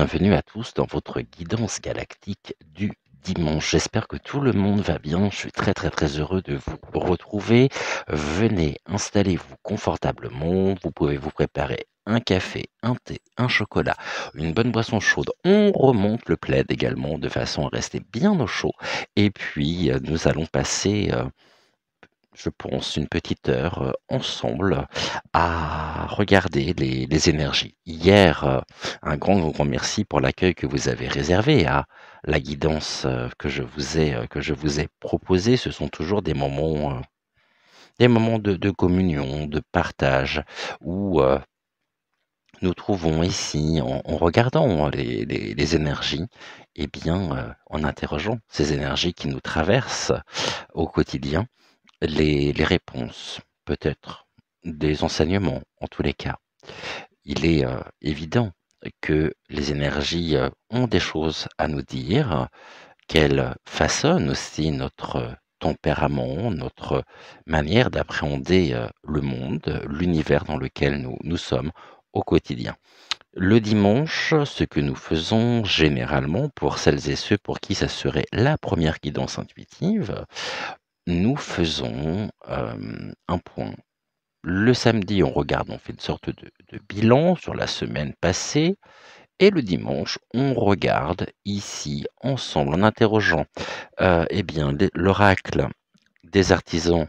bienvenue à tous dans votre guidance galactique du dimanche. J'espère que tout le monde va bien. Je suis très heureux de vous retrouver. Venez, installez-vous confortablement. Vous pouvez vous préparer un café, un thé, un chocolat, une bonne boisson chaude. On remonte le plaid également de façon à rester bien au chaud. Et puis, nous allons passer je pense, une petite heure ensemble à regarder les énergies. Hier, un grand merci pour l'accueil que vous avez réservé à la guidance que je vous ai proposée. Ce sont toujours des moments de communion, de partage, où nous trouvons ici, en regardant les énergies, et bien, en interrogeant ces énergies qui nous traversent au quotidien, les réponses, peut-être, des enseignements, en tous les cas. Il est évident que les énergies ont des choses à nous dire, qu'elles façonnent aussi notre tempérament, notre manière d'appréhender le monde, l'univers dans lequel nous sommes au quotidien. Le dimanche, ce que nous faisons généralement pour celles et ceux pour qui ça serait la première guidance intuitive, nous faisons un point. Le samedi, on fait une sorte de bilan sur la semaine passée. Et le dimanche, on regarde ici, ensemble, en interrogeant eh bien, l'oracle des artisans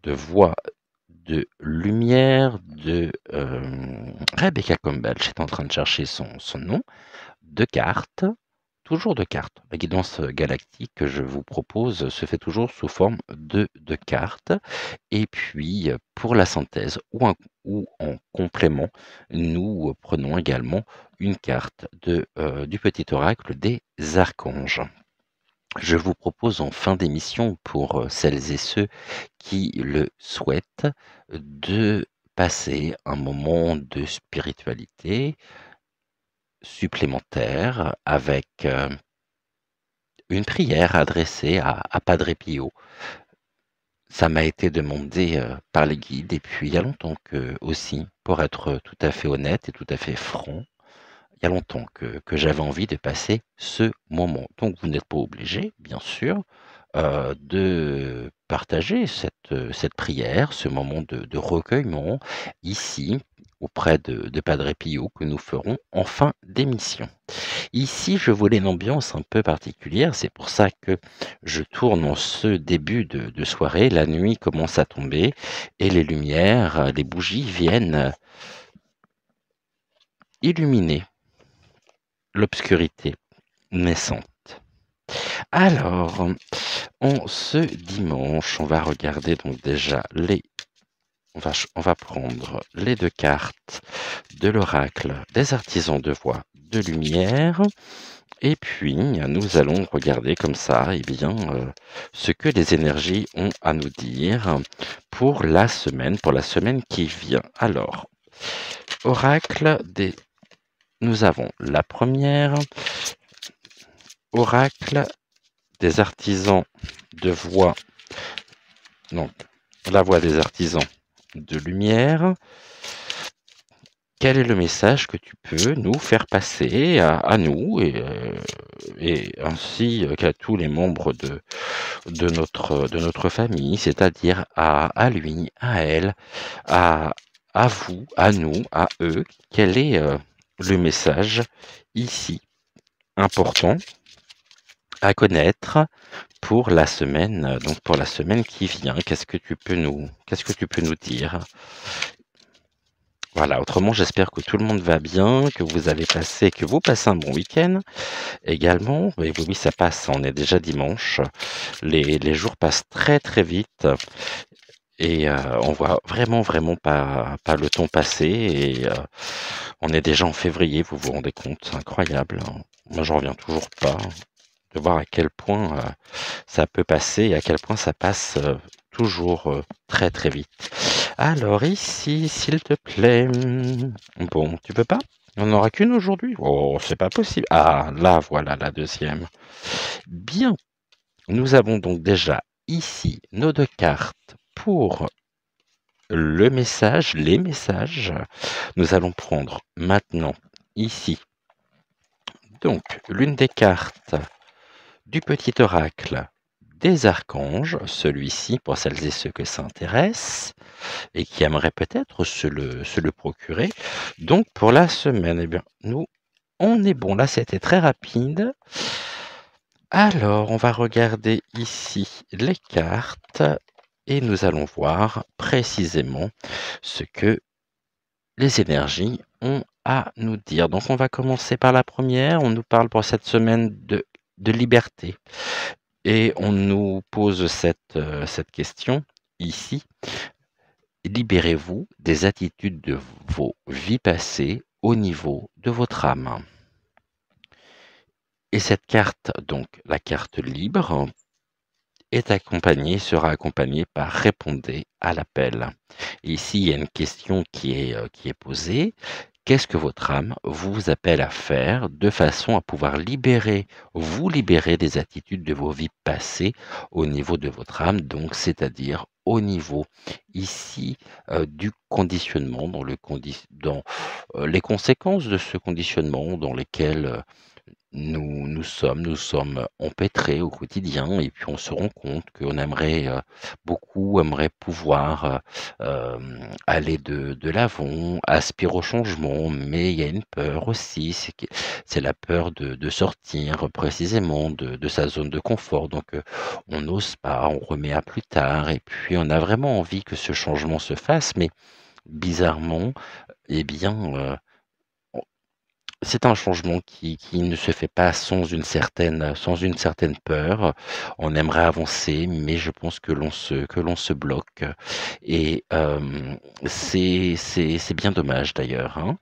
de voix de lumière de Rebecca Campbell. J'étais en train de chercher son nom, de cartes. Toujours de cartes. La guidance galactique que je vous propose se fait toujours sous forme de cartes. Et puis, pour la synthèse ou en complément, nous prenons également une carte du petit oracle des archanges. Je vous propose en fin d'émission, pour celles et ceux qui le souhaitent, de passer un moment de spiritualité supplémentaire avec une prière adressée à Padre Pio. Ça m'a été demandé par les guides, et puis il y a longtemps que aussi, pour être tout à fait honnête et tout à fait franc, il y a longtemps que j'avais envie de passer ce moment. Donc vous n'êtes pas obligé, bien sûr, de partager cette prière, ce moment de recueillement ici, auprès de Padre Pio, que nous ferons en fin d'émission. Ici, je voulais une ambiance un peu particulière, c'est pour ça que je tourne en ce début de soirée. La nuit commence à tomber et les lumières, les bougies viennent illuminer l'obscurité naissante. Alors, en ce dimanche, on va regarder donc déjà on va prendre les deux cartes de l'oracle des artisans de voix de lumière. Et puis, nous allons regarder comme ça, eh bien, ce que les énergies ont à nous dire pour la semaine qui vient. Alors, oracle des... Nous avons la première, oracle des artisans de voix, non, la voix des artisans de lumière. Quel est le message que tu peux nous faire passer à nous et ainsi qu'à tous les membres de notre famille, c'est-à-dire à lui, à elle, à vous, à nous, à eux? Quel est le message ici important à connaître pour la semaine, donc pour la semaine qui vient? Qu'est-ce que tu peux nous dire? Voilà, autrement, j'espère que tout le monde va bien, que vous passez un bon week-end également. Et oui, ça passe, on est déjà dimanche. Les jours passent très vite et on voit vraiment pas le temps passer. Et on est déjà en février, vous vous rendez compte, c'est incroyable, hein. Moi, j'en reviens toujours pas de voir à quel point ça peut passer et à quel point ça passe toujours très vite. Alors ici, s'il te plaît. Bon, tu peux pas? On n'en aura qu'une aujourd'hui? Oh, c'est pas possible. Ah, là, voilà la deuxième. Bien. Nous avons donc déjà ici nos deux cartes pour le message, les messages. Nous allons prendre maintenant ici Donc, l'une des cartes du petit oracle des archanges, celui-ci pour celles et ceux que ça intéresse et qui aimeraient peut-être se le procurer. Donc, pour la semaine, eh bien, nous, on est bon. Là, c'était très rapide. Alors, on va regarder ici les cartes et nous allons voir précisément ce que les énergies ont à nous dire. Donc, on va commencer par la première. On nous parle pour cette semaine de liberté. Et on nous pose cette question ici. Libérez-vous des attitudes de vos vies passées au niveau de votre âme. Et cette carte, donc la carte libre, sera accompagnée par répondez à l'appel. Ici, il y a une question qui est posée. Qu'est-ce que votre âme vous appelle à faire de façon à pouvoir vous libérer des attitudes de vos vies passées au niveau de votre âme, donc c'est-à-dire au niveau ici du conditionnement, dans les conséquences de ce conditionnement dans lesquelles nous sommes empêtrés au quotidien et puis on se rend compte qu'on aimerait, beaucoup aimerait pouvoir, aller de l'avant, aspire au changement, mais il y a une peur aussi, c'est la peur de sortir précisément de sa zone de confort. Donc, on n'ose pas, on remet à plus tard et puis on a vraiment envie que ce changement se fasse, mais bizarrement, eh bien, c'est un changement qui ne se fait pas sans une certaine peur. On aimerait avancer, mais je pense que l'on se bloque et c'est bien dommage d'ailleurs, hein,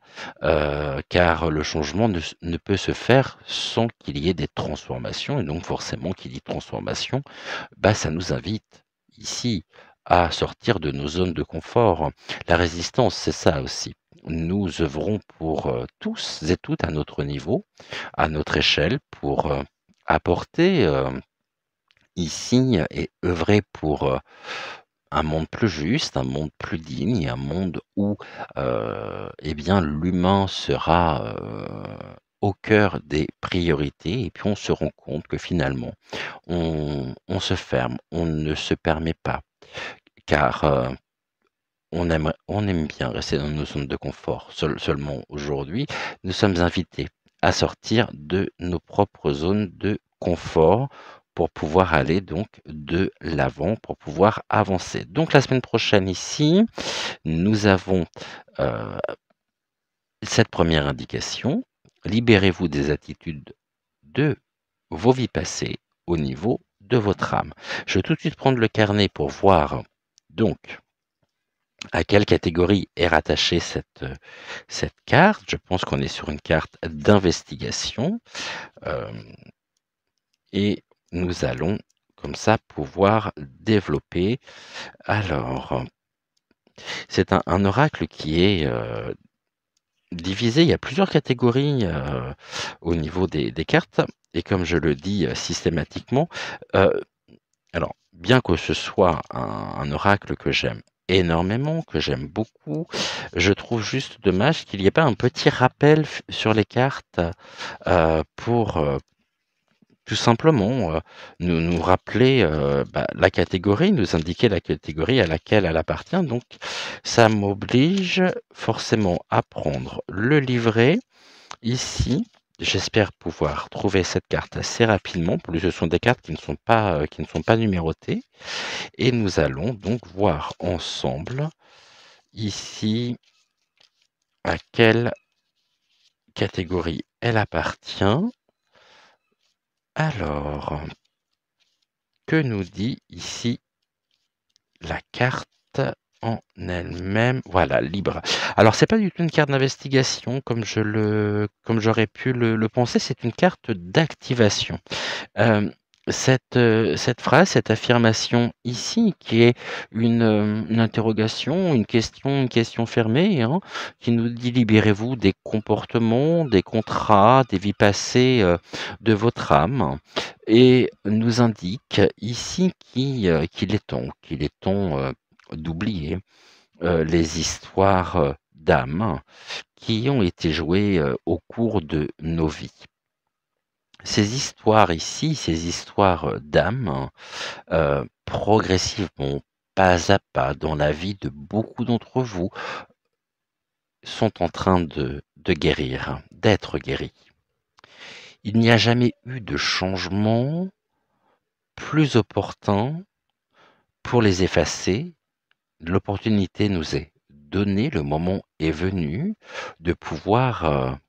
car le changement ne peut se faire sans qu'il y ait des transformations et donc forcément qui dit transformation, bah, ça nous invite ici à sortir de nos zones de confort. La résistance, c'est ça aussi. Nous œuvrons pour tous et toutes à notre niveau, à notre échelle, pour apporter ici et œuvrer pour un monde plus juste, un monde plus digne, un monde où eh bien, l'humain sera au cœur des priorités et puis on se rend compte que finalement, on se ferme, on ne se permet pas, car on aime bien rester dans nos zones de confort. Seulement aujourd'hui, nous sommes invités à sortir de nos propres zones de confort pour pouvoir aller donc de l'avant, pour pouvoir avancer. Donc la semaine prochaine ici, nous avons euh, cette première indication. Libérez-vous des attitudes de vos vies passées au niveau de votre âme. Je vais tout de suite prendre le carnet pour voir donc à quelle catégorie est rattachée cette carte. Je pense qu'on est sur une carte d'investigation et nous allons comme ça pouvoir développer. Alors, c'est un oracle qui est divisé. Il y a plusieurs catégories au niveau des cartes et comme je le dis systématiquement, alors, bien que ce soit un oracle que j'aime énormément, que j'aime beaucoup, je trouve juste dommage qu'il n'y ait pas un petit rappel sur les cartes pour tout simplement nous rappeler la catégorie, nous indiquer la catégorie à laquelle elle appartient. Donc, ça m'oblige forcément à prendre le livret. Ici, j'espère pouvoir trouver cette carte assez rapidement. Plus ce sont des cartes qui ne sont pas numérotées. Et nous allons donc voir ensemble ici à quelle catégorie elle appartient. Alors, que nous dit ici la carte en elle-même? Voilà, libre. Alors, c'est pas du tout une carte d'investigation comme j'aurais pu le penser, c'est une carte d'activation. Cette phrase, cette affirmation ici, qui est une interrogation, une question fermée, hein, qui nous dit: «Libérez-vous des comportements, des contrats, des vies passées, de votre âme» et nous indique ici qu'il est temps d'oublier, les histoires, d'âme qui ont été jouées, au cours de nos vies. Ces histoires ici, ces histoires, d'âme, progressivement, pas à pas, dans la vie de beaucoup d'entre vous, sont en train de guérir, d'être guéris. Il n'y a jamais eu de changement plus opportun pour les effacer. L'opportunité nous est donnée, le moment est venu de pouvoir,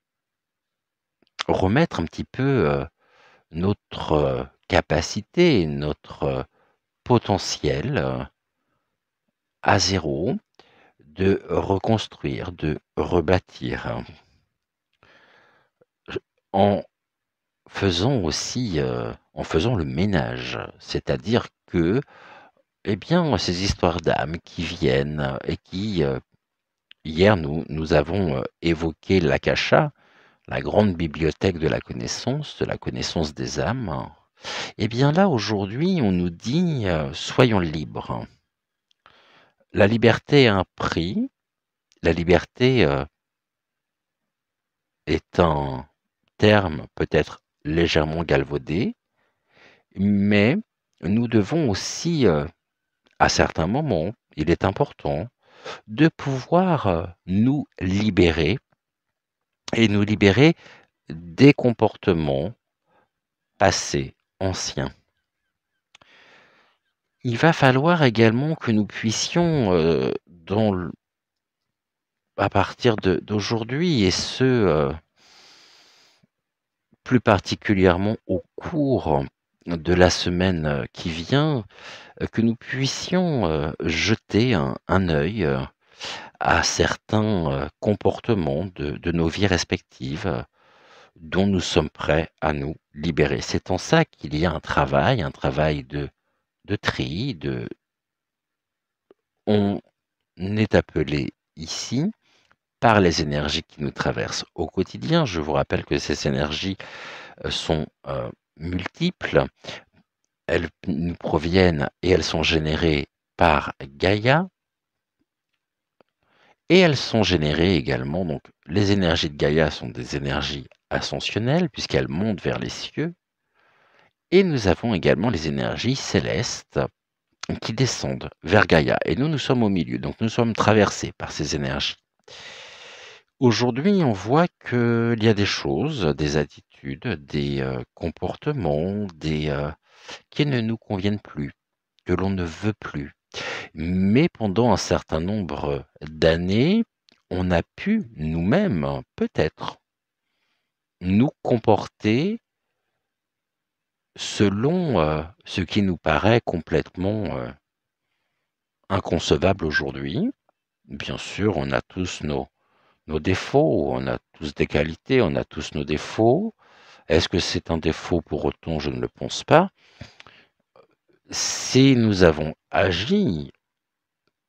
remettre un petit peu, notre, capacité, notre, potentiel, à zéro, de reconstruire, de rebâtir. Je en faisant aussi, en faisant le ménage. C'est-à-dire que, eh bien, ces histoires d'âmes qui viennent et qui, hier nous avons, évoqué l'Akasha, la grande bibliothèque de la connaissance des âmes. Eh bien là, aujourd'hui, on nous dit, soyons libres. La liberté a un prix. La liberté, est un terme peut-être légèrement galvaudé, mais nous devons aussi, à certains moments, il est important de pouvoir, nous libérer et nous libérer des comportements passés, anciens. Il va falloir également que nous puissions, dans l à partir d'aujourd'hui et ce, plus particulièrement au cours de la semaine, qui vient, que nous puissions, jeter un œil, à certains, comportements de nos vies respectives, dont nous sommes prêts à nous libérer. C'est en ça qu'il y a un travail de tri, on est appelé ici par les énergies qui nous traversent au quotidien. Je vous rappelle que ces énergies, sont, multiples. Elles nous proviennent et elles sont générées par Gaïa et elles sont générées également, donc les énergies de Gaïa sont des énergies ascensionnelles puisqu'elles montent vers les cieux et nous avons également les énergies célestes qui descendent vers Gaïa et nous sommes au milieu, donc nous sommes traversés par ces énergies. Aujourd'hui, on voit qu'il y a des choses, des attitudes, des, comportements, des, qui ne nous conviennent plus, que l'on ne veut plus. Mais pendant un certain nombre d'années, on a pu nous-mêmes, peut-être, nous comporter selon, ce qui nous paraît complètement, inconcevable aujourd'hui. Bien sûr, on a tous nos défauts, on a tous des qualités, on a tous nos défauts. Est-ce que c'est un défaut pour autant? Je ne le pense pas. Si nous avons agi,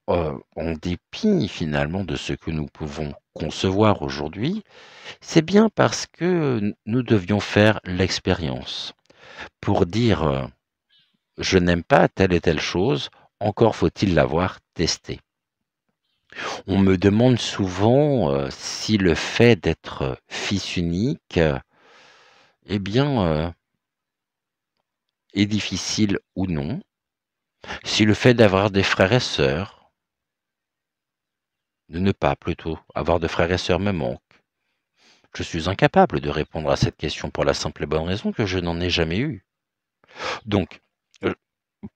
en dépit finalement de ce que nous pouvons concevoir aujourd'hui, c'est bien parce que nous devions faire l'expérience pour dire, «Je n'aime pas telle et telle chose, encore faut-il l'avoir testée». On me demande souvent, si le fait d'être fils unique, eh bien, est difficile ou non. Si le fait d'avoir des frères et sœurs, de ne pas plutôt avoir de frères et sœurs me manque. Je suis incapable de répondre à cette question pour la simple et bonne raison que je n'en ai jamais eu. Donc,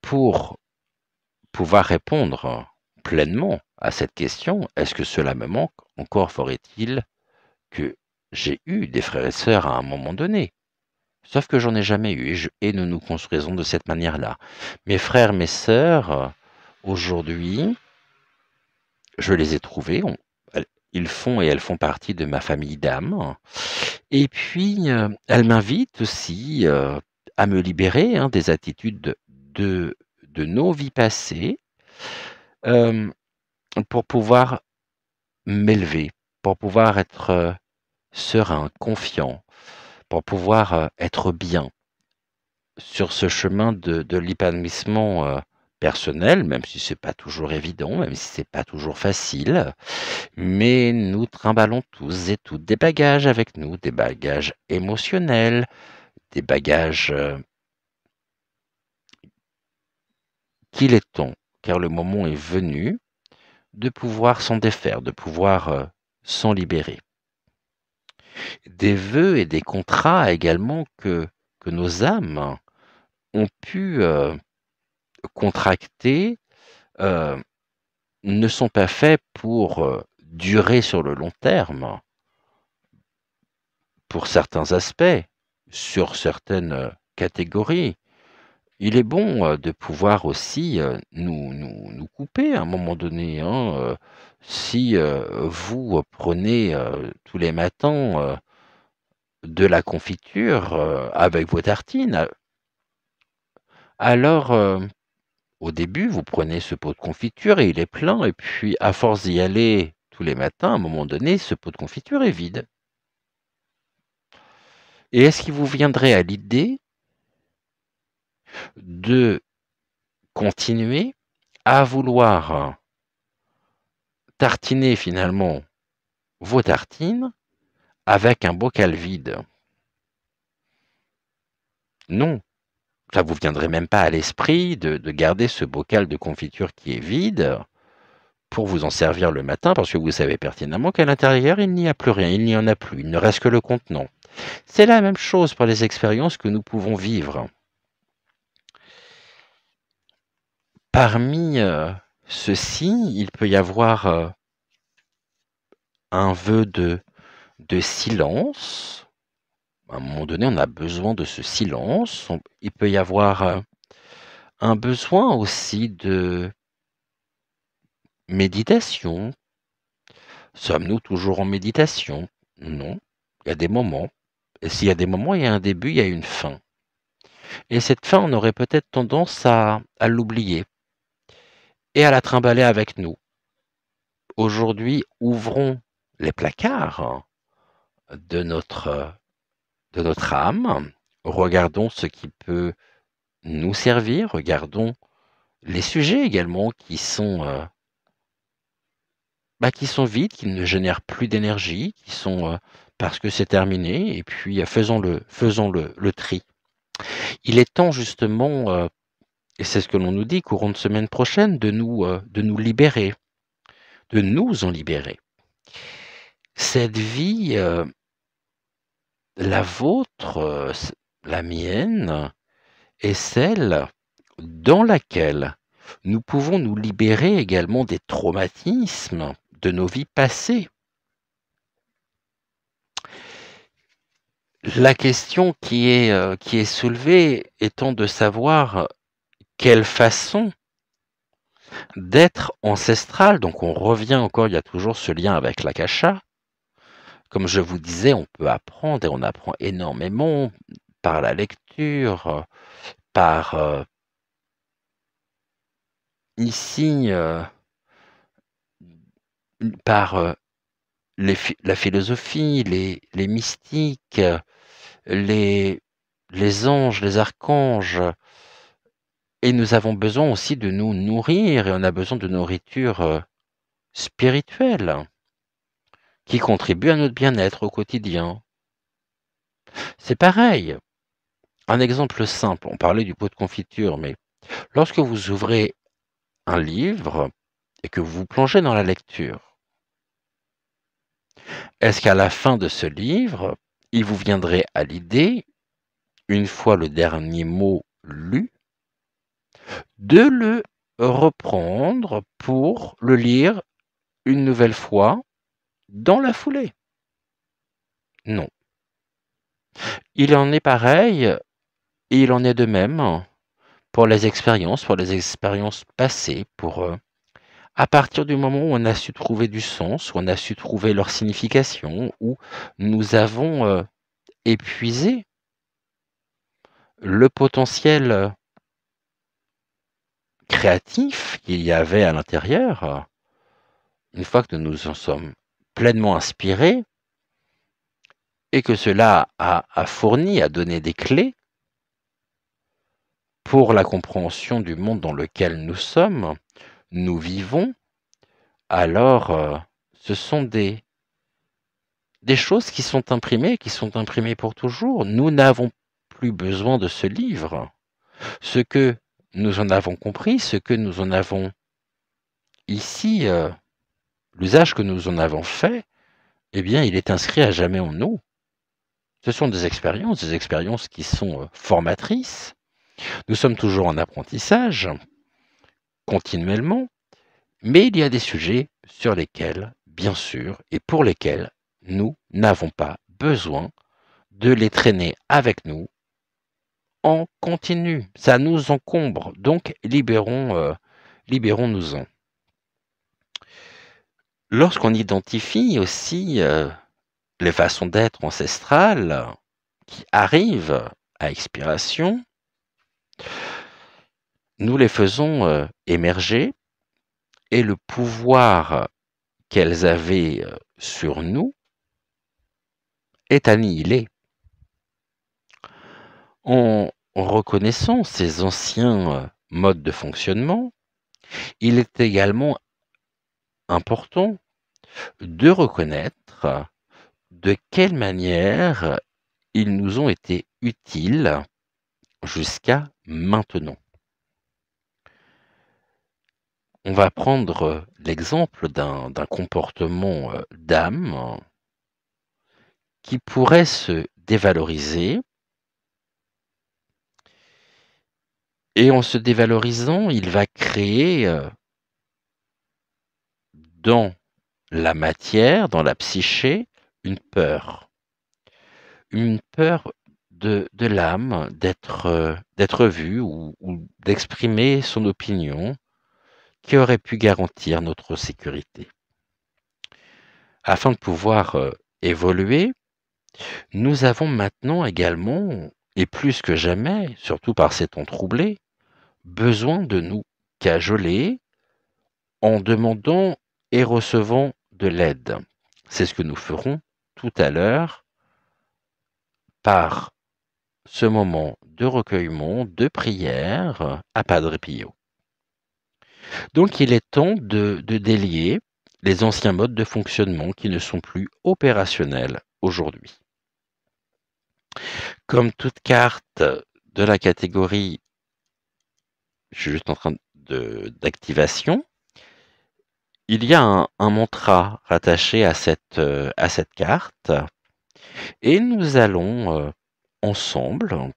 pour pouvoir répondre pleinement à cette question, est-ce que cela me manque? Encore faudrait-il que j'ai eu des frères et sœurs à un moment donné. Sauf que j'en ai jamais eu et nous nous construisons de cette manière-là. Mes frères, mes sœurs, aujourd'hui, je les ai trouvés, ils font et elles font partie de ma famille d'âme. Et puis, elles m'invitent aussi, à me libérer, hein, des attitudes de nos vies passées, pour pouvoir m'élever, pour pouvoir être, serein, confiant, pour pouvoir, être bien sur ce chemin de l'épanouissement, personnel, même si c'est pas toujours évident, même si c'est pas toujours facile. Mais nous trimballons tous et toutes des bagages avec nous, des bagages émotionnels, des bagages qu'il est temps, car le moment est venu, de pouvoir s'en défaire, de pouvoir s'en libérer. Des vœux et des contrats également que nos âmes ont pu contracter ne sont pas faits pour durer sur le long terme, pour certains aspects, sur certaines catégories. Il est bon de pouvoir aussi nous couper à un moment donné, hein, si vous prenez tous les matins de la confiture avec vos tartines, alors au début, vous prenez ce pot de confiture et il est plein, et puis à force d'y aller tous les matins, à un moment donné, ce pot de confiture est vide. Et est-ce qu'il vous viendrait à l'idée de continuer à vouloir tartiner finalement vos tartines avec un bocal vide? Non, ça vous viendrait même pas à l'esprit de garder ce bocal de confiture qui est vide pour vous en servir le matin, parce que vous savez pertinemment qu'à l'intérieur, il n'y a plus rien, il n'y en a plus, il ne reste que le contenant. C'est la même chose pour les expériences que nous pouvons vivre. Parmi ceux-ci, il peut y avoir un vœu de silence. À un moment donné, on a besoin de ce silence. Il peut y avoir un besoin aussi de méditation. Sommes-nous toujours en méditation? Non. Il y a des moments. Et s'il y a des moments, il y a un début, il y a une fin. Et cette fin, on aurait peut-être tendance à l'oublier et à la trimballer avec nous. Aujourd'hui, ouvrons les placards de notre âme, regardons ce qui peut nous servir, regardons les sujets également qui sont vides, qui ne génèrent plus d'énergie, qui sont parce que c'est terminé, et puis faisons le tri. Il est temps justement, et c'est ce que l'on nous dit courant de semaine prochaine, de nous libérer, de nous en libérer. Cette vie, la vôtre, la mienne, est celle dans laquelle nous pouvons nous libérer également des traumatismes de nos vies passées. La question qui est soulevée étant de savoir quelle façon d'être ancestral, donc on revient encore, il y a toujours ce lien avec l'akasha. Comme je vous disais, on peut apprendre et on apprend énormément par la lecture, par ici, par la philosophie, les mystiques, les anges, les archanges. Et nous avons besoin aussi de nous nourrir, et on a besoin de nourriture spirituelle qui contribue à notre bien-être au quotidien. C'est pareil. Un exemple simple, on parlait du pot de confiture, mais lorsque vous ouvrez un livre et que vous vous plongez dans la lecture, est-ce qu'à la fin de ce livre, il vous viendrait à l'idée, une fois le dernier mot lu, de le reprendre pour le lire une nouvelle fois dans la foulée? Non. Il en est pareil et il en est de même pour les expériences passées, à partir du moment où on a su trouver du sens, où on a su trouver leur signification, où nous avons épuisé le potentiel créatif qu'il y avait à l'intérieur, une fois que nous nous en sommes pleinement inspirés et que cela a fourni, a donné des clés pour la compréhension du monde dans lequel nous vivons, alors ce sont des choses qui sont imprimées pour toujours. Nous n'avons plus besoin de ce livre. Ce que nous en avons compris, ce que nous en avons ici, l'usage que nous en avons fait, eh bien, il est inscrit à jamais en nous. Ce sont des expériences qui sont formatrices. Nous sommes toujours en apprentissage, continuellement, mais il y a des sujets sur lesquels, bien sûr, et pour lesquels nous n'avons pas besoin de les traîner avec nous en continu. Ça nous encombre, donc libérons-nous-en. Lorsqu'on identifie aussi les façons d'être ancestrales qui arrivent à expiration, nous les faisons émerger et le pouvoir qu'elles avaient sur nous est annihilé. En reconnaissant ces anciens modes de fonctionnement, il est également important de reconnaître de quelle manière ils nous ont été utiles jusqu'à maintenant. On va prendre l'exemple d'un comportement d'âme qui pourrait se dévaloriser, et en se dévalorisant, il va créer dans la matière, dans la psyché, une peur de l'âme d'être vue ou d'exprimer son opinion qui aurait pu garantir notre sécurité. Afin de pouvoir évoluer, nous avons maintenant également, et plus que jamais, surtout par ces temps troublés, besoin de nous cajoler en demandant et recevant de l'aide. C'est ce que nous ferons tout à l'heure par ce moment de recueillement, de prière à Padre Pio. Donc il est temps de délier les anciens modes de fonctionnement qui ne sont plus opérationnels aujourd'hui. Comme toute carte de la catégorie, je suis juste en train d'activation, il y a un mantra rattaché à cette carte et nous allons ensemble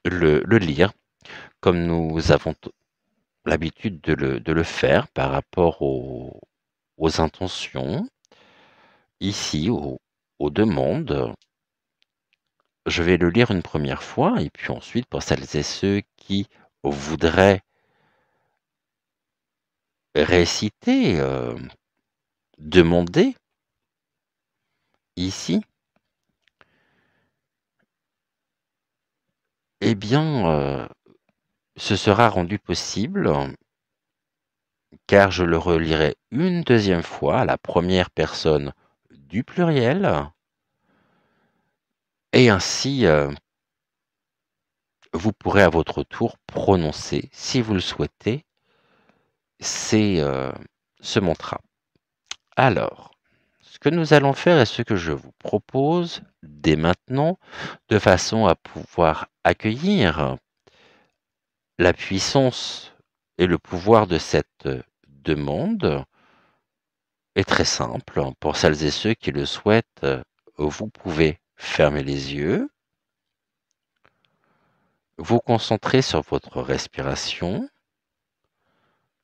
le lire comme nous avons l'habitude de le faire par rapport aux intentions, ici, aux demandes. Je vais le lire une première fois et puis ensuite, pour celles et ceux qui voudraient réciter, demander, ici, eh bien, ce sera rendu possible car je le relirai une deuxième fois à la première personne du pluriel et ainsi vous pourrez à votre tour prononcer, si vous le souhaitez, ce mantra. Alors, ce que nous allons faire et ce que je vous propose dès maintenant, de façon à pouvoir accueillir la puissance et le pouvoir de cette demande, est très simple. Pour celles et ceux qui le souhaitent, vous pouvez fermer les yeux, vous concentrer sur votre respiration,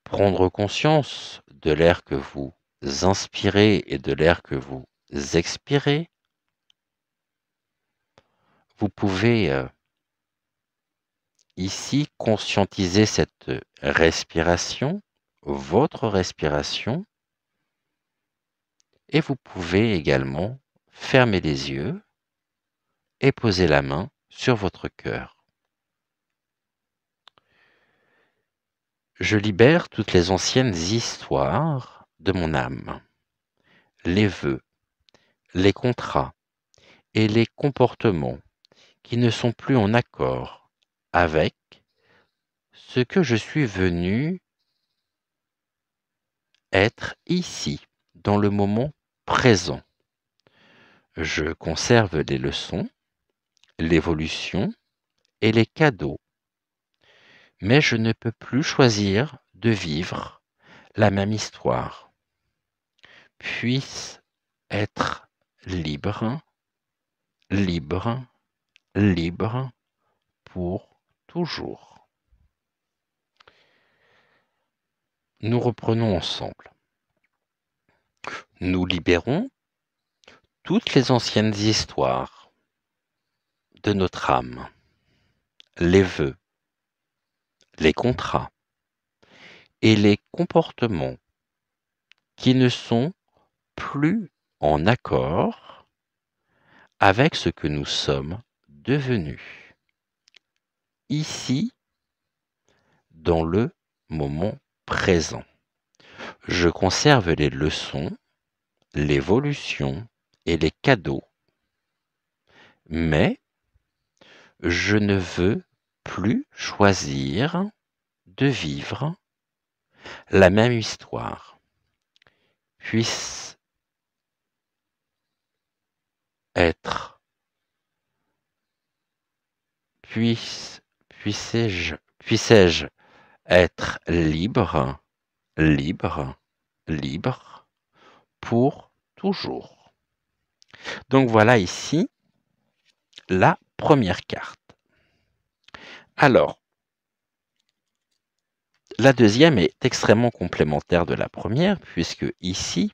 prendre conscience de l'air que vous inspirez et de l'air que vous expirez. Vous pouvez ici conscientiser cette respiration, votre respiration, et vous pouvez également fermer les yeux et poser la main sur votre cœur. Je libère toutes les anciennes histoires de mon âme, les vœux, les contrats et les comportements qui ne sont plus en accord avec ce que je suis venu être ici, dans le moment présent. Je conserve les leçons, l'évolution et les cadeaux, mais je ne peux plus choisir de vivre la même histoire. Puisse être libre, libre, libre pour toujours. Nous reprenons ensemble. Nous libérons toutes les anciennes histoires de notre âme, les vœux, les contrats et les comportements qui ne sont plus en accord avec ce que nous sommes devenus, ici, dans le moment présent. Je conserve les leçons, l'évolution et les cadeaux, mais je ne veux plus choisir de vivre la même histoire. Puisse être, puissais-je être libre, libre, libre pour toujours. Donc voilà ici la première carte. Alors, la deuxième est extrêmement complémentaire de la première, puisque ici,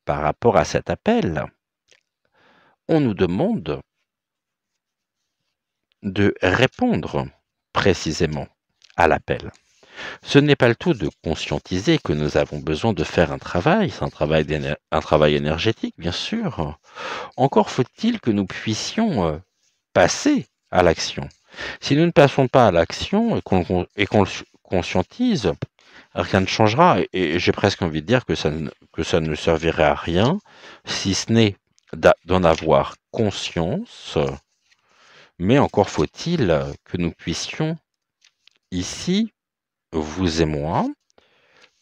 par rapport à cet appel, on nous demande de répondre précisément à l'appel. Ce n'est pas le tout de conscientiser que nous avons besoin de faire un travail, c'est un travail énergétique, bien sûr. Encore faut-il que nous puissions passer à l'action. Si nous ne passons pas à l'action et qu'on le conscientise, rien ne changera. Et j'ai presque envie de dire que ça ne servirait à rien, si ce n'est d'en avoir conscience. Mais encore faut-il que nous puissions, ici, vous et moi,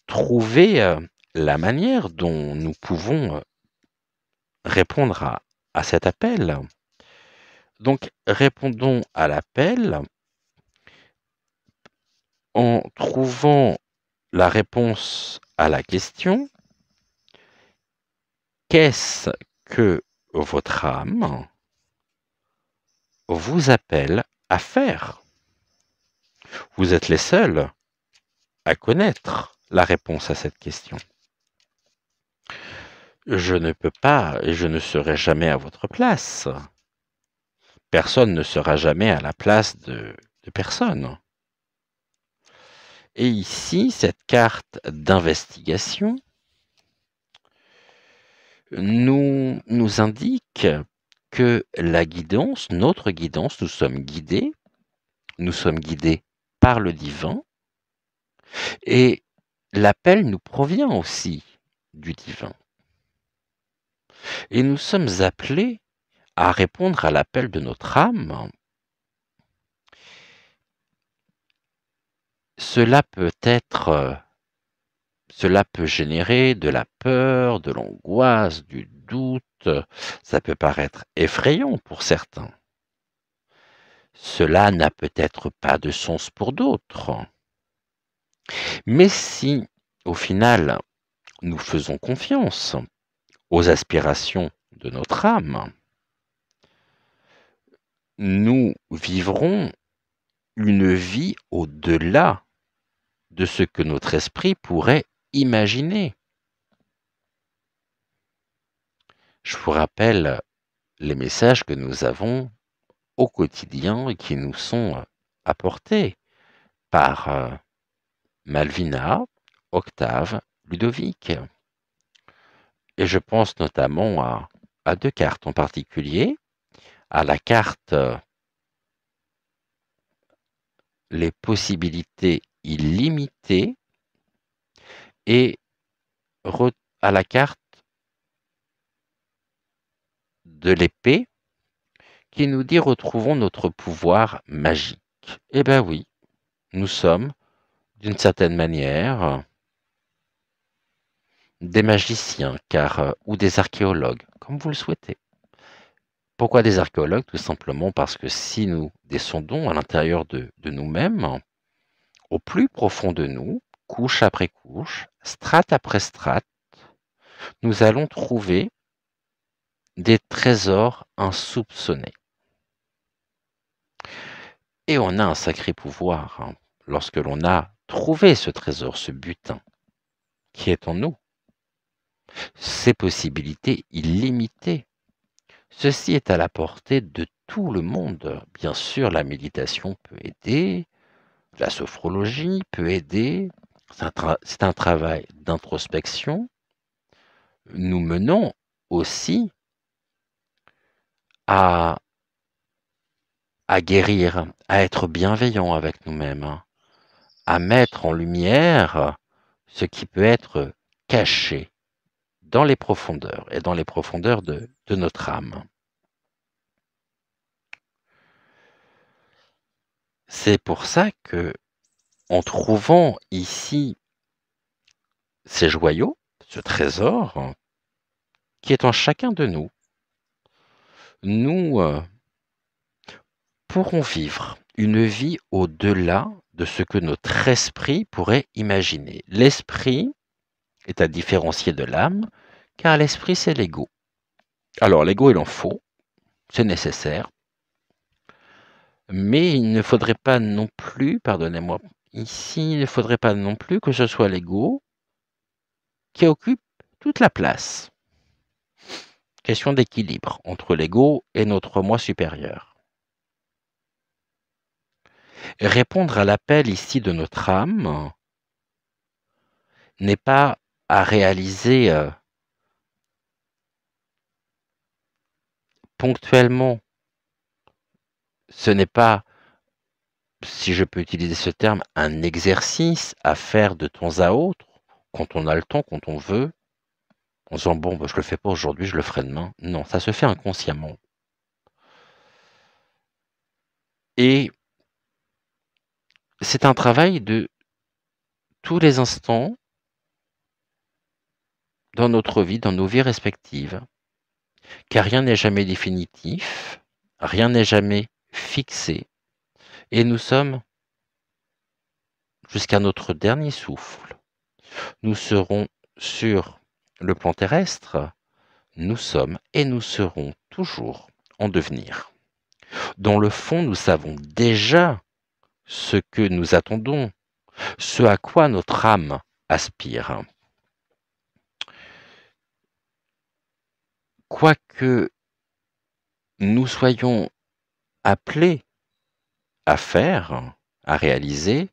trouver la manière dont nous pouvons répondre à cet appel. Donc, répondons à l'appel en trouvant la réponse à la question: qu'est-ce que votre âme vous appelle à faire? Vous êtes les seuls à connaître la réponse à cette question. Je ne peux pas et je ne serai jamais à votre place. Personne ne sera jamais à la place de personne. Et ici, cette carte d'investigation nous indique que la guidance, notre guidance, nous sommes guidés par le divin, et l'appel nous provient aussi du divin. Et nous sommes appelés à répondre à l'appel de notre âme. Cela peut générer de la peur, de l'angoisse, du doute. Ça peut paraître effrayant pour certains. Cela n'a peut-être pas de sens pour d'autres. Mais si, au final, nous faisons confiance aux aspirations de notre âme, nous vivrons une vie au-delà de ce que notre esprit pourrait imaginer. Je vous rappelle les messages que nous avons au quotidien et qui nous sont apportés par Malvina, Octave, Ludovic. Et je pense notamment à deux cartes en particulier, à la carte les possibilités illimitées et à la carte de l'épée qui nous dit retrouvons notre pouvoir magique. Eh bien oui, nous sommes d'une certaine manière des magiciens ou des archéologues, comme vous le souhaitez. Pourquoi des archéologues? Tout simplement parce que si nous descendons à l'intérieur de nous-mêmes, au plus profond de nous, couche après couche, strate après strate, nous allons trouver des trésors insoupçonnés. Et on a un sacré pouvoir, hein, lorsque l'on a trouvé ce trésor, ce butin qui est en nous, ces possibilités illimitées. Ceci est à la portée de tout le monde. Bien sûr, la méditation peut aider, la sophrologie peut aider, c'est un travail d'introspection. Nous menons aussi à guérir, à être bienveillant avec nous-mêmes, hein, à mettre en lumière ce qui peut être caché dans les profondeurs et dans les profondeurs de notre âme. C'est pour ça que, en trouvant ici ces joyaux, ce trésor qui est en chacun de nous, nous pourrons vivre une vie au-delà de ce que notre esprit pourrait imaginer. L'esprit est à différencier de l'âme, car l'esprit, c'est l'ego. Alors, l'ego, il en faut, c'est nécessaire, mais il ne faudrait pas non plus, pardonnez-moi, ici, il ne faudrait pas non plus que ce soit l'ego qui occupe toute la place. Question d'équilibre entre l'ego et notre moi supérieur. Répondre à l'appel ici de notre âme n'est pas à réaliser ponctuellement. Ce n'est pas, si je peux utiliser ce terme, un exercice à faire de temps à autre, quand on a le temps, quand on veut, en disant bon, bah, je le fais pas aujourd'hui, je le ferai demain. Non, ça se fait inconsciemment. Et c'est un travail de tous les instants dans notre vie, dans nos vies respectives, car rien n'est jamais définitif, rien n'est jamais fixé, et nous sommes jusqu'à notre dernier souffle. Nous serons sur le plan terrestre, nous sommes et nous serons toujours en devenir. Dans le fond, nous savons déjà ce que nous attendons, ce à quoi notre âme aspire. Quoique nous soyons appelés à faire, à réaliser,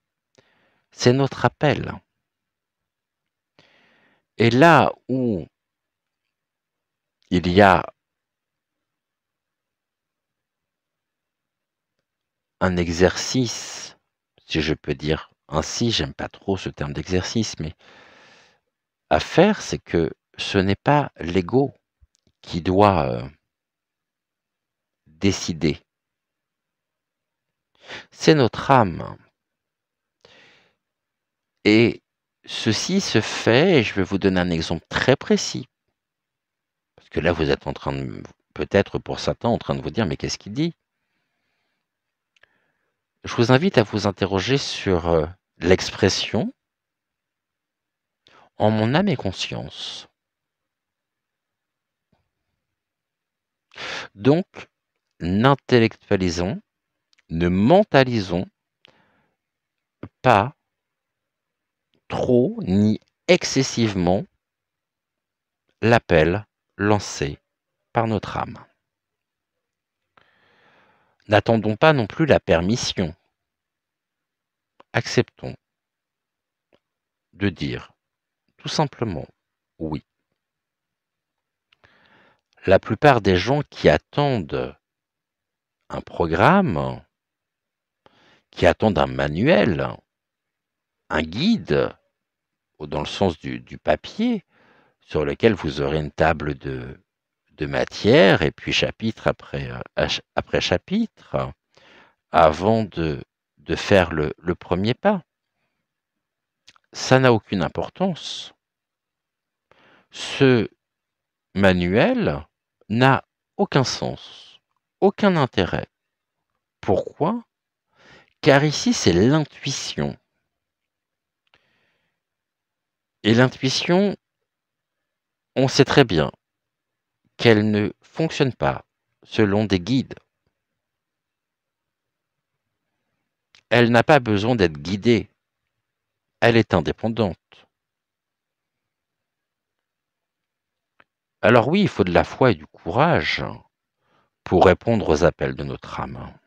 c'est notre appel. Et là où il y a un exercice, si je peux dire ainsi, j'aime pas trop ce terme d'exercice, mais à faire, c'est que ce n'est pas l'ego qui doit décider. C'est notre âme. Et ceci se fait, et je vais vous donner un exemple très précis. Parce que là, vous êtes en train de, peut-être pour certains, en train de vous dire, mais qu'est-ce qu'il dit? Je vous invite à vous interroger sur l'expression en mon âme et conscience. Donc, n'intellectualisons, ne mentalisons pas trop ni excessivement l'appel lancé par notre âme. N'attendons pas non plus la permission. Acceptons de dire tout simplement oui. La plupart des gens qui attendent un programme, qui attendent un manuel, un guide, dans le sens du papier, sur lequel vous aurez une table de matière, et puis chapitre après chapitre, avant de faire le premier pas. Ça n'a aucune importance. Ce manuel n'a aucun sens. aucun intérêt. Pourquoi? Car ici, c'est l'intuition. Et l'intuition, on sait très bien qu'elle ne fonctionne pas selon des guides. Elle n'a pas besoin d'être guidée. Elle est indépendante. Alors oui, il faut de la foi et du courage pour répondre aux appels de notre âme.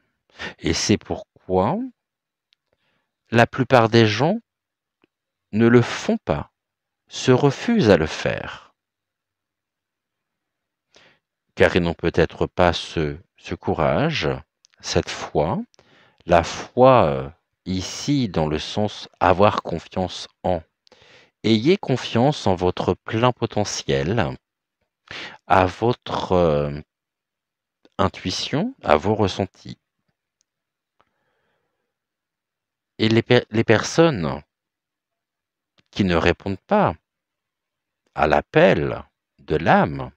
Et c'est pourquoi la plupart des gens ne le font pas, se refusent à le faire, car ils n'ont peut-être pas ce courage, cette foi. La foi, ici, dans le sens avoir confiance en. Ayez confiance en votre plein potentiel, à votre intuition, à vos ressentis. Et les personnes qui ne répondent pas à l'appel de l'âme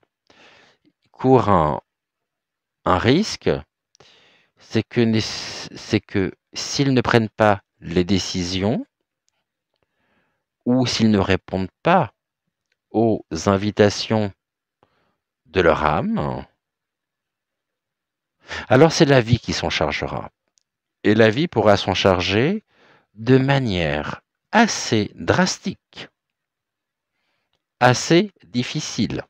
courent un risque, c'est que s'ils ne prennent pas les décisions ou s'ils ne répondent pas aux invitations de leur âme, alors c'est la vie qui s'en chargera. Et la vie pourra s'en charger de manière assez drastique, assez difficile.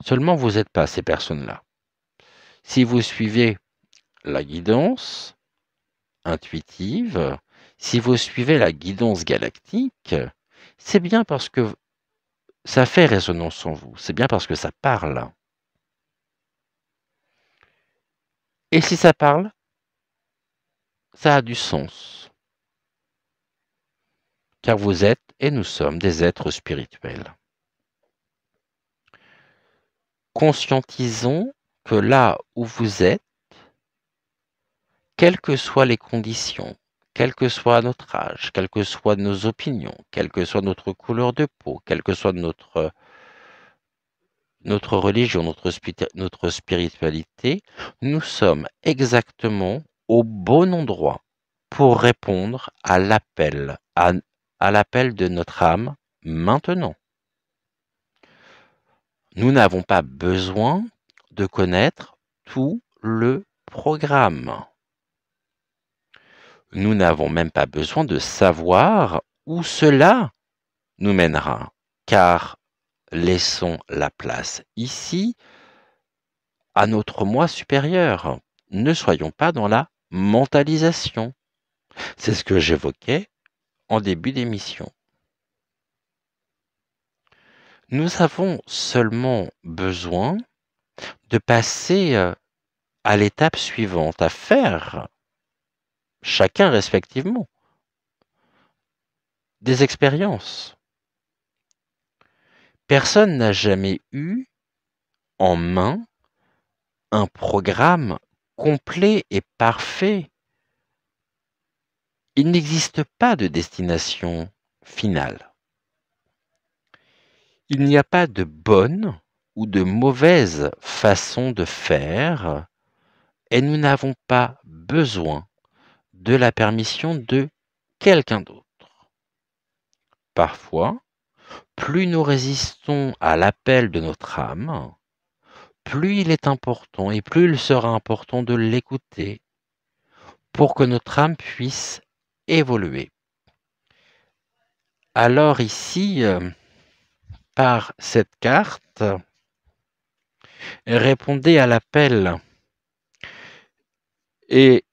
Seulement, vous n'êtes pas ces personnes-là. Si vous suivez la guidance intuitive, si vous suivez la guidance galactique, c'est bien parce que ça fait résonance en vous, c'est bien parce que ça parle. Et si ça parle, ça a du sens. Car vous êtes et nous sommes des êtres spirituels. Conscientisons que là où vous êtes, quelles que soient les conditions, quel que soit notre âge, quelles que soient nos opinions, quelle que soit notre couleur de peau, quelle que soit notre religion, notre spiritualité, nous sommes exactement au bon endroit pour répondre à l'appel, à l'appel de notre âme maintenant. Nous n'avons pas besoin de connaître tout le programme. Nous n'avons même pas besoin de savoir où cela nous mènera, car laissons la place ici à notre moi supérieur. Ne soyons pas dans la mentalisation. C'est ce que j'évoquais en début d'émission. Nous avons seulement besoin de passer à l'étape suivante, à faire, chacun respectivement, des expériences. Personne n'a jamais eu en main un programme complet et parfait. Il n'existe pas de destination finale. Il n'y a pas de bonne ou de mauvaise façon de faire et nous n'avons pas besoin de la permission de quelqu'un d'autre. Parfois, plus nous résistons à l'appel de notre âme, plus il est important et plus il sera important de l'écouter pour que notre âme puisse évoluer. Alors ici, par cette carte, répondez à l'appel. Et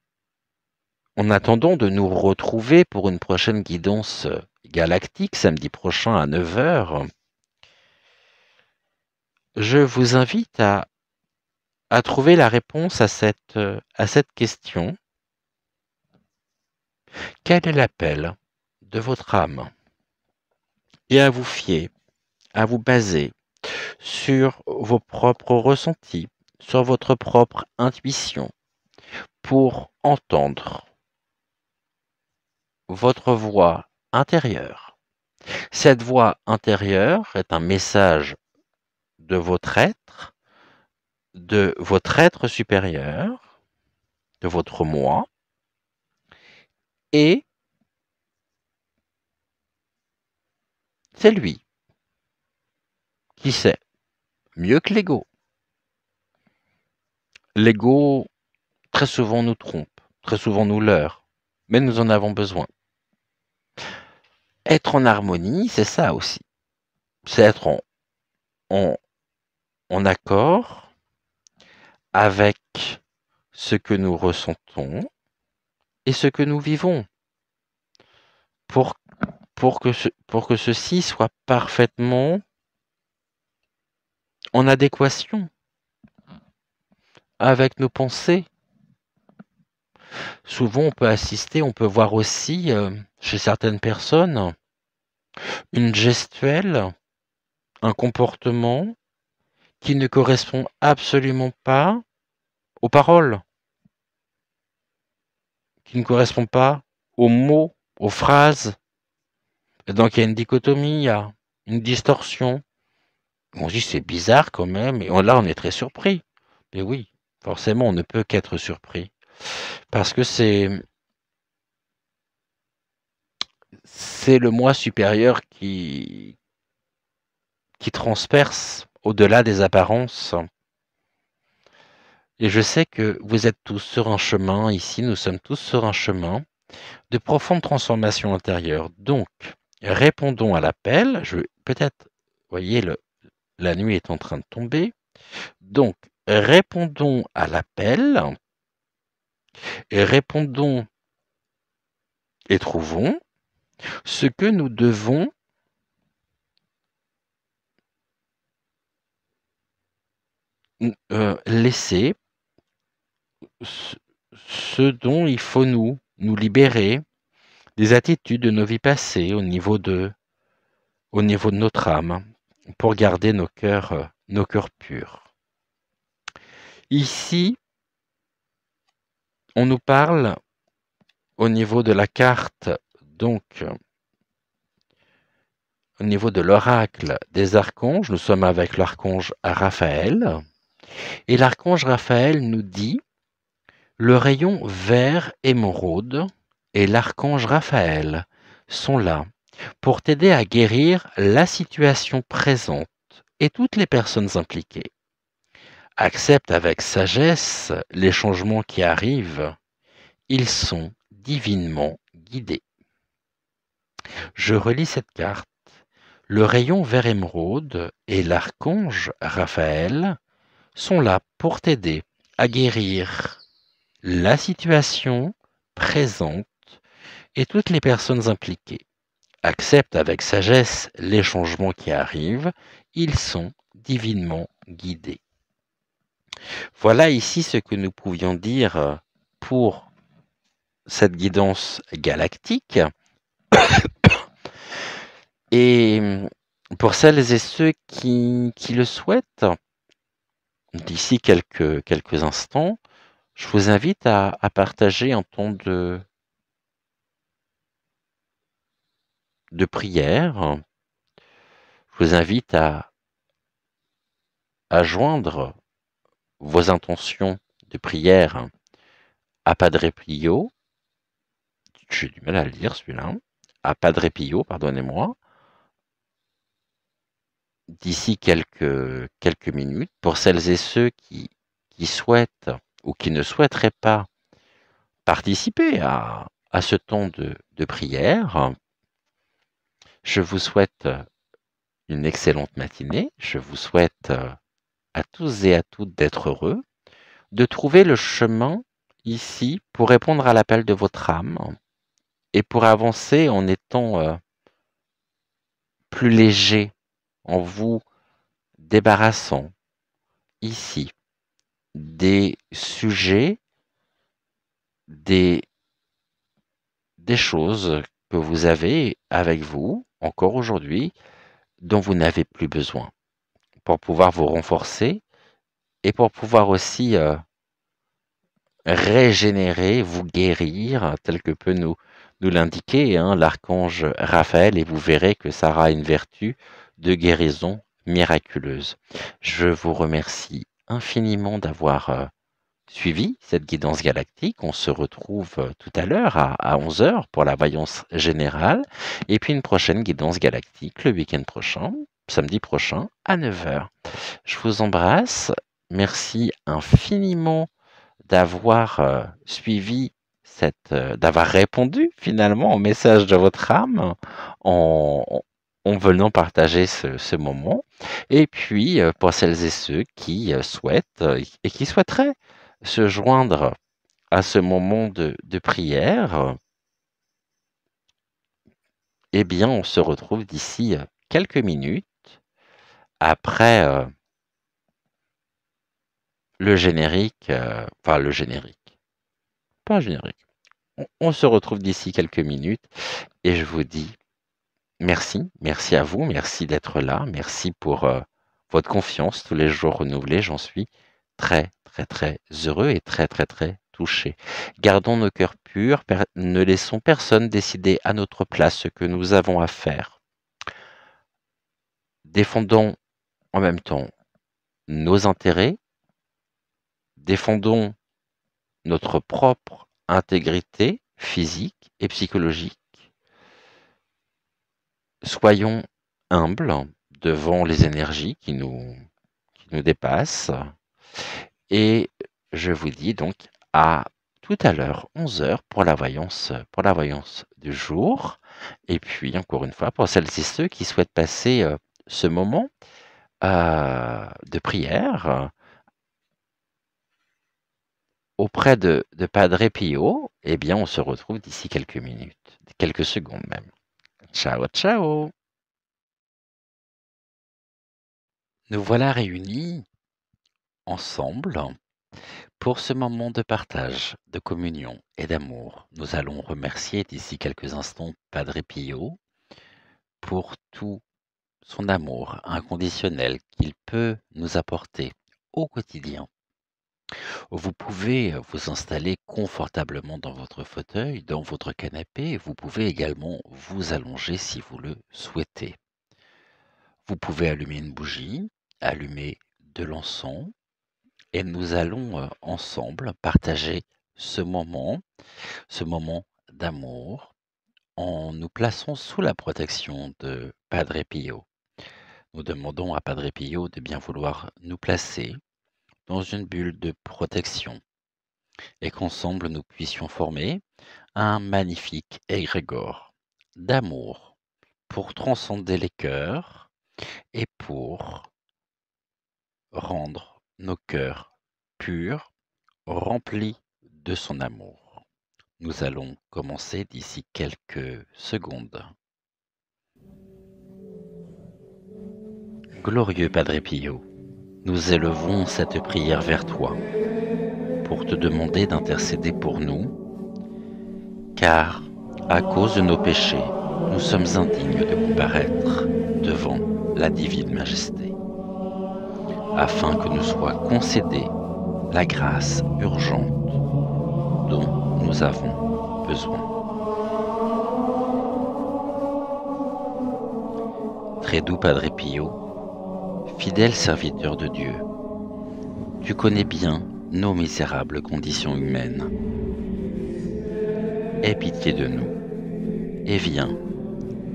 en attendant de nous retrouver pour une prochaine guidance galactique, samedi prochain à 9 h, je vous invite à trouver la réponse à cette question. Quel est l'appel de votre âme? Et à vous fier, à vous baser sur vos propres ressentis, sur votre propre intuition, pour entendre votre voix intérieure. Cette voix intérieure est un message de votre être de votre être supérieur, de votre moi, et c'est lui qui sait mieux que l'ego. L'ego, très souvent, nous trompe, très souvent nous leurre, mais nous en avons besoin. Être en harmonie, c'est ça aussi. C'est être en, en accord avec ce que nous ressentons et ce que nous vivons pour, pour que ceci soit parfaitement en adéquation avec nos pensées. Souvent, on peut assister, on peut voir aussi chez certaines personnes une gestuelle, un comportement qui ne correspond absolument pas aux paroles, qui ne correspond pas aux mots, aux phrases. Et donc il y a une dichotomie, il y a une distorsion. On se dit c'est bizarre quand même, et là on est très surpris. Mais oui, forcément on ne peut qu'être surpris. Parce que c'est le moi supérieur qui transperce au-delà des apparences. Et je sais que vous êtes tous sur un chemin, ici nous sommes tous sur un chemin de profonde transformation intérieure. Donc, répondons à l'appel. Peut-être, voyez, la nuit est en train de tomber. Donc, répondons à l'appel et répondons et trouvons ce que nous devons laisser, ce dont il faut nous libérer des attitudes de nos vies passées au niveau de notre âme pour garder nos cœurs purs. Ici, on nous parle au niveau de la carte, donc au niveau de l'oracle des archanges. Nous sommes avec l'archange Raphaël. Et l'archange Raphaël nous dit le rayon vert émeraude et l'archange Raphaël sont là pour t'aider à guérir la situation présente et toutes les personnes impliquées. Accepte avec sagesse les changements qui arrivent. Ils sont divinement guidés. Je relis cette carte. Le rayon vert émeraude et l'archange Raphaël sont là pour t'aider à guérir la situation présente et toutes les personnes impliquées. Accepte avec sagesse les changements qui arrivent. Ils sont divinement guidés. Voilà ici ce que nous pouvions dire pour cette guidance galactique. Et pour celles et ceux qui le souhaitent, d'ici quelques instants, je vous invite à partager un temps de prière. Je vous invite à joindre vos intentions de prière à Padre Pio. J'ai du mal à le dire celui-là. À Padre Pio, pardonnez-moi. D'ici quelques minutes, pour celles et ceux qui souhaitent ou qui ne souhaiteraient pas participer à ce temps de prière, je vous souhaite une excellente matinée. Je vous souhaite à tous et à toutes d'être heureux, de trouver le chemin ici pour répondre à l'appel de votre âme et pour avancer en étant plus léger, en vous débarrassant ici des sujets, des choses que vous avez avec vous encore aujourd'hui dont vous n'avez plus besoin pour pouvoir vous renforcer et pour pouvoir aussi régénérer, vous guérir, tel que peut nous l'indiquer l'archange Raphaël, et vous verrez que ça aura une vertu de guérison miraculeuse. Je vous remercie infiniment d'avoir suivi cette guidance galactique. On se retrouve tout à l'heure à 11 heures pour la voyance générale et puis une prochaine guidance galactique le week-end prochain, samedi prochain à 9 heures. Je vous embrasse. Merci infiniment d'avoir suivi d'avoir répondu finalement au message de votre âme en, en venant partager ce moment. Et puis, pour celles et ceux qui souhaitent et qui souhaiteraient se joindre à ce moment de prière, eh bien, on se retrouve d'ici quelques minutes après le générique, enfin le générique, pas un générique. On se retrouve d'ici quelques minutes et je vous dis merci, merci à vous, merci d'être là, merci pour votre confiance tous les jours renouvelée. J'en suis très, très, très heureux et très, très, très touché. Gardons nos cœurs purs, ne laissons personne décider à notre place ce que nous avons à faire. Défendons en même temps nos intérêts, défendons notre propre intégrité physique et psychologique. Soyons humbles devant les énergies qui nous dépassent. Et je vous dis donc à tout à l'heure, 11 heures, pour la voyance du jour. Et puis, encore une fois, pour celles et ceux qui souhaitent passer ce moment de prière auprès de Padre Pio, eh bien, on se retrouve d'ici quelques minutes, quelques secondes même. Ciao, ciao! Nous voilà réunis ensemble pour ce moment de partage, de communion et d'amour. Nous allons remercier d'ici quelques instants Padre Pio pour tout son amour inconditionnel qu'il peut nous apporter au quotidien. Vous pouvez vous installer confortablement dans votre fauteuil, dans votre canapé. Vous pouvez également vous allonger si vous le souhaitez. Vous pouvez allumer une bougie, allumer de l'encens et nous allons ensemble partager ce moment d'amour en nous plaçant sous la protection de Padre Pio. Nous demandons à Padre Pio de bien vouloir nous placer dans une bulle de protection et qu'ensemble nous puissions former un magnifique égrégore d'amour pour transcender les cœurs et pour rendre nos cœurs purs, remplis de son amour. Nous allons commencer d'ici quelques secondes. Glorieux Padre Pio, nous élevons cette prière vers toi pour te demander d'intercéder pour nous, car à cause de nos péchés, nous sommes indignes de comparaître devant la divine majesté, afin que nous soit concédée la grâce urgente dont nous avons besoin. Très doux Padre Pio, fidèle serviteur de Dieu, tu connais bien nos misérables conditions humaines. Aie pitié de nous et viens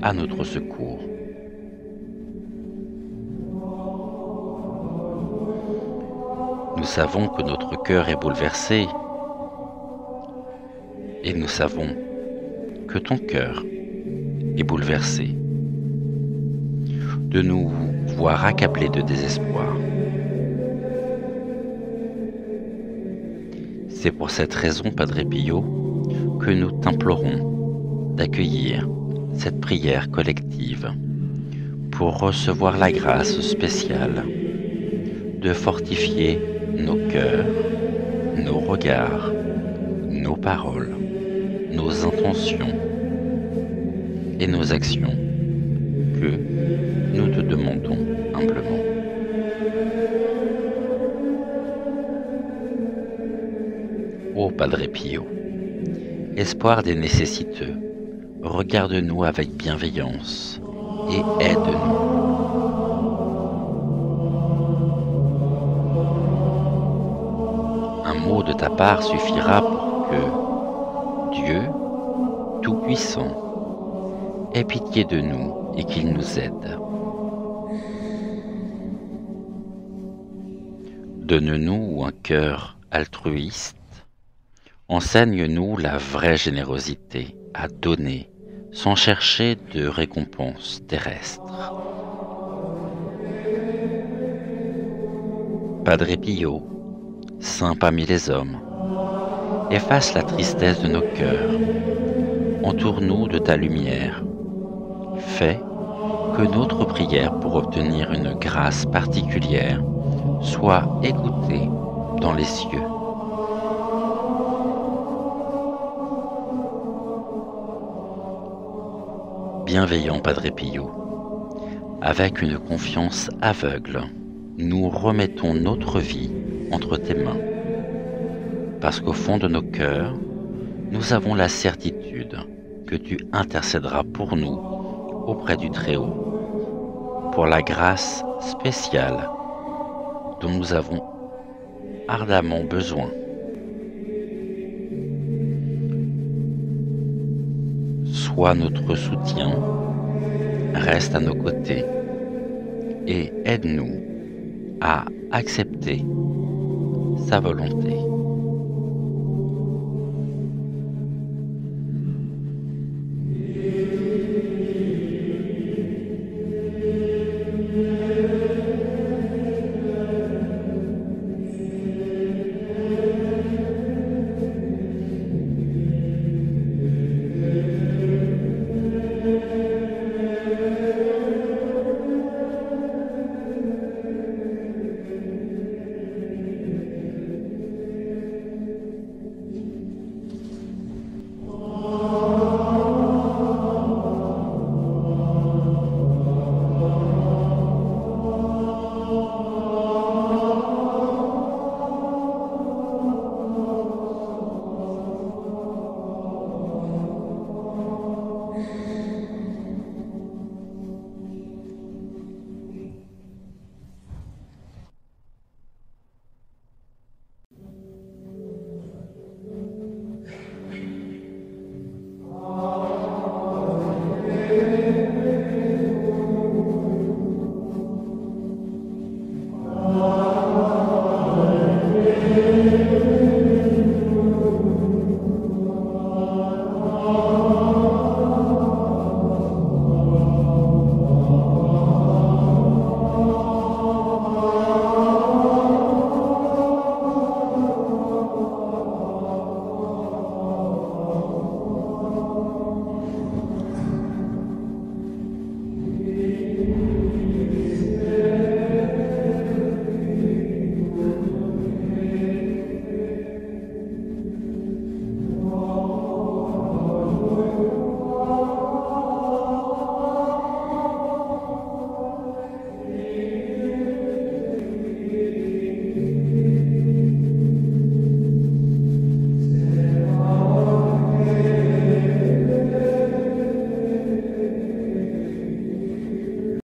à notre secours. Nous savons que notre cœur est bouleversé et nous savons que ton cœur est bouleversé de nous voir accablés de désespoir. C'est pour cette raison, Padre Pio, que nous t'implorons d'accueillir cette prière collective pour recevoir la grâce spéciale de fortifier nos cœurs, nos regards, nos paroles, nos intentions et nos actions que nous te demandons humblement. Ô Padre Pio, espoir des nécessiteux, regarde-nous avec bienveillance et aide-nous. mot de ta part suffira pour que Dieu, Tout-Puissant, ait pitié de nous et qu'il nous aide. Donne-nous un cœur altruiste, enseigne-nous la vraie générosité à donner sans chercher de récompense terrestre. Padre Pio, saint parmi les hommes, efface la tristesse de nos cœurs, entoure-nous de ta lumière, fais que notre prière pour obtenir une grâce particulière soit écoutée dans les cieux. Bienveillant Padre Pio, avec une confiance aveugle, nous remettons notre vie entre tes mains, parce qu'au fond de nos cœurs, nous avons la certitude que tu intercéderas pour nous auprès du Très-Haut, pour la grâce spéciale dont nous avons ardemment besoin. Sois notre soutien, reste à nos côtés et aide-nous à accepter sa volonté.